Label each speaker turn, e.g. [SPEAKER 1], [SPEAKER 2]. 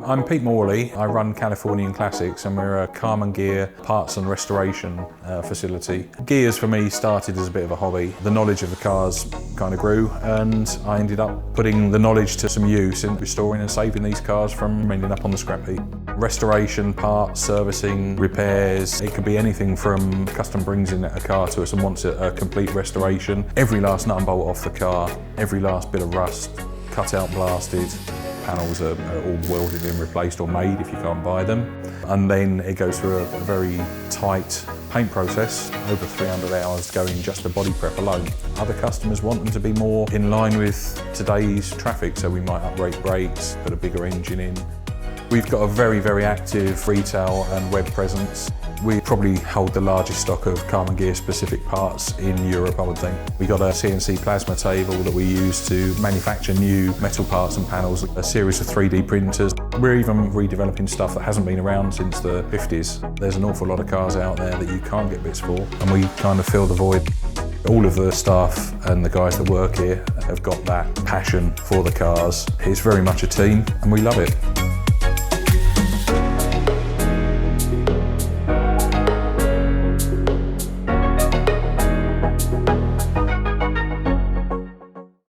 [SPEAKER 1] I'm Pete Morley. I run Californian Classics and we're a Karmann Ghia parts and restoration facility. Ghias for me started as a bit of a hobby. The knowledge of the cars kind of grew and I ended up putting the knowledge to some use in restoring and saving these cars from ending up on the scrap heap. Restoration, parts, servicing, repairs, it could be anything from custom brings in a car to us and wants a complete restoration. Every last nut and bolt off the car, every last bit of rust, cut out, blasted. Panels are all welded and replaced or made if you can't buy them. And then it goes through a very tight paint process, over 300 hours going just to body prep alone. Other customers want them to be more in line with today's traffic, so we might upgrade brakes, put a bigger engine in. We've got a very active retail and web presence. We probably hold the largest stock of Karmann Ghia specific parts in Europe, I would think. We've got a CNC plasma table that we use to manufacture new metal parts and panels, a series of 3D printers. We're even redeveloping stuff that hasn't been around since the 50s. There's an awful lot of cars out there that you can't get bits for, and we kind of fill the void. All of the staff and the guys that work here have got that passion for the cars. It's very much a team, and we love it.